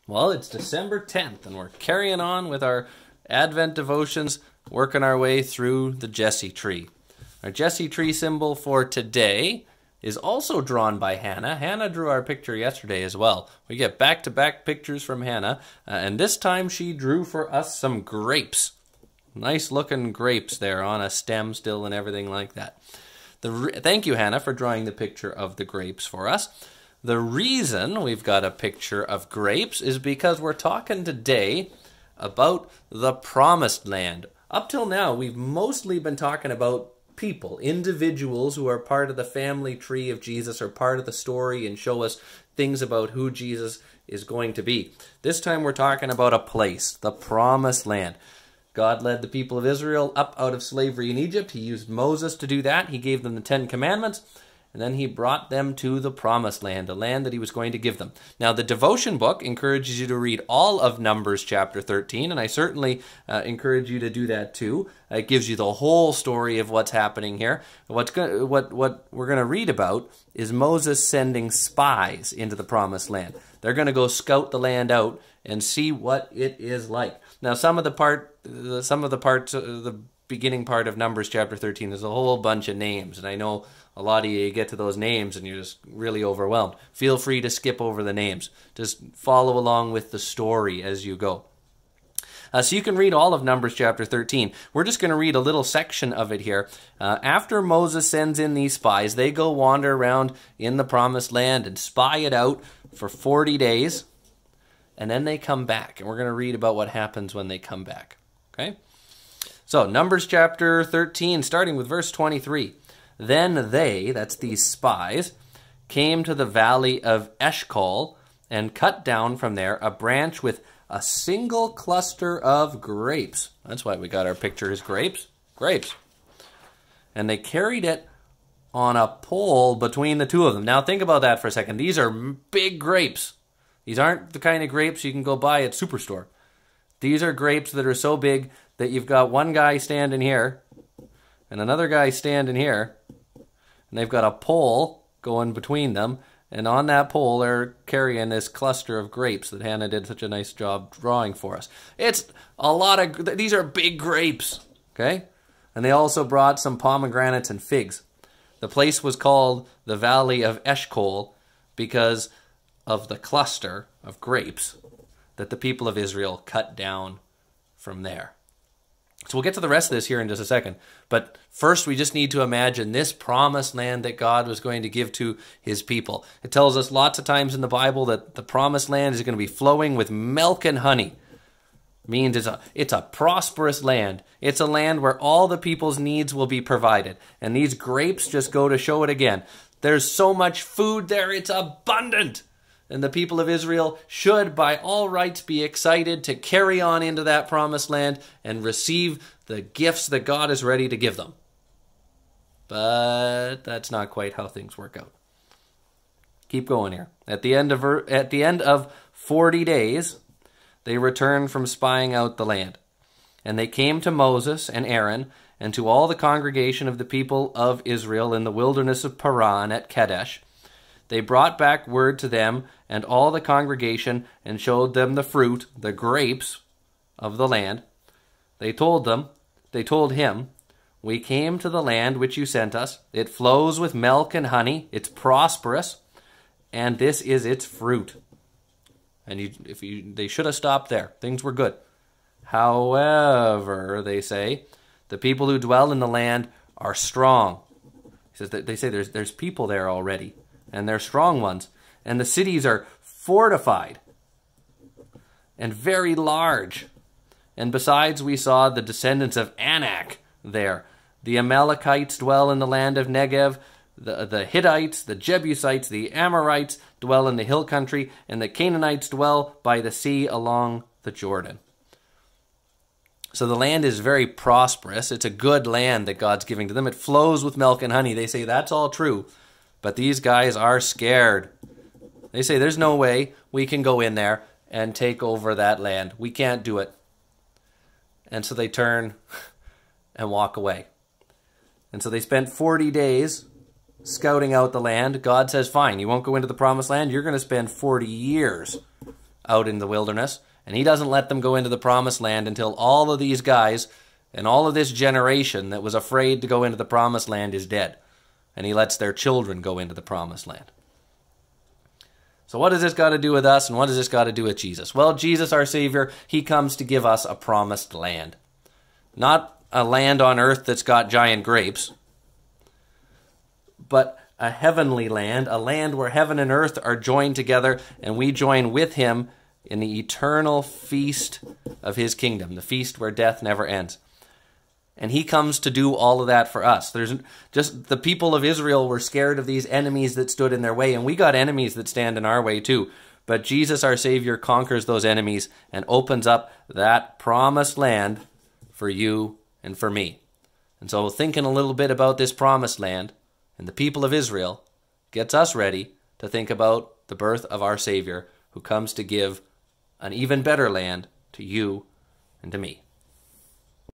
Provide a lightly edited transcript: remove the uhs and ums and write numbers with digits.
Well, it's December 10th, and we're carrying on with our Advent devotions, working our way through the Jesse tree. Our Jesse tree symbol for today is also drawn by Hannah. Hannah drew our picture yesterday as well. We get back-to-back pictures from Hannah, and this time she drew for us some grapes. Nice-looking grapes there on a stem still and everything like that. Thank you, Hannah, for drawing the picture of the grapes for us. The reason we've got a picture of grapes is because we're talking today about the Promised Land. Up till now, we've mostly been talking about people, individuals who are part of the family tree of Jesus, or part of the story and show us things about who Jesus is going to be. This time we're talking about a place, the Promised Land. God led the people of Israel up out of slavery in Egypt. He used Moses to do that. He gave them the 10 Commandments. And then he brought them to the Promised Land, a land that he was going to give them. Now, the devotion book encourages you to read all of Numbers chapter 13, and I certainly encourage you to do that too. It gives you the whole story of what's happening here. What we're going to read about is Moses sending spies into the Promised Land. They're going to go scout the land out and see what it is like. Now, the beginning part of Numbers chapter 13, there's a whole bunch of names, and I know a lot of you get to those names and you're just really overwhelmed. Feel free to skip over the names. Just follow along with the story as you go. So you can read all of Numbers chapter 13. We're just going to read a little section of it here. After Moses sends in these spies, they go wander around in the Promised Land and spy it out for 40 days, and then they come back. And we're going to read about what happens when they come back. Okay? So, Numbers chapter 13, starting with verse 23. Then they, that's these spies, came to the valley of Eshcol and cut down from there a branch with a single cluster of grapes. That's why we got our picture as grapes. Grapes. And they carried it on a pole between the two of them. Now think about that for a second. These are big grapes. These aren't the kind of grapes you can go buy at Superstore. These are grapes that are so big that you've got one guy standing here and another guy standing here, and they've got a pole going between them, and on that pole they're carrying this cluster of grapes that Hannah did such a nice job drawing for us. It's a lot of, these are big grapes, okay? And they also brought some pomegranates and figs. The place was called the Valley of Eshcol because of the cluster of grapes that the people of Israel cut down from there. So we'll get to the rest of this here in just a second. But first, we just need to imagine this promised land that God was going to give to his people. It tells us lots of times in the Bible that the promised land is going to be flowing with milk and honey. It means it's a prosperous land. It's a land where all the people's needs will be provided. And these grapes just go to show it again. There's so much food there, it's abundant. And the people of Israel should, by all rights, be excited to carry on into that promised land and receive the gifts that God is ready to give them. But that's not quite how things work out. Keep going here. At the end of 40 days, they returned from spying out the land. And they came to Moses and Aaron and to all the congregation of the people of Israel in the wilderness of Paran at Kadesh. They brought back word to them and all the congregation and showed them the fruit, the grapes of the land. They told him, we came to the land which you sent us. It flows with milk and honey. It's prosperous, and this is its fruit. And they should have stopped there. Things were good. However, they say, the people who dwell in the land are strong. They say there's people there already. And they're strong ones. And the cities are fortified and very large. And besides, we saw the descendants of Anak there. The Amalekites dwell in the land of Negev. The Hittites, the Jebusites, the Amorites dwell in the hill country. And the Canaanites dwell by the sea along the Jordan. So the land is very prosperous. It's a good land that God's giving to them. It flows with milk and honey. They say that's all true. But these guys are scared. They say there's no way we can go in there and take over that land. We can't do it. And so they turn and walk away. And so they spent 40 days scouting out the land. God says, fine, you won't go into the promised land. You're going to spend 40 years out in the wilderness, and he doesn't let them go into the promised land until all of these guys and all of this generation that was afraid to go into the promised land is dead. And he lets their children go into the promised land. So what does this got to do with us, and what does this got to do with Jesus? Well, Jesus, our Savior, he comes to give us a promised land. Not a land on earth that's got giant grapes, but a heavenly land, a land where heaven and earth are joined together, and we join with him in the eternal feast of his kingdom, the feast where death never ends. And he comes to do all of that for us. There's just the people of Israel were scared of these enemies that stood in their way, and we got enemies that stand in our way too. But Jesus, our Savior, conquers those enemies and opens up that promised land for you and for me. And so thinking a little bit about this promised land and the people of Israel gets us ready to think about the birth of our Savior, who comes to give an even better land to you and to me.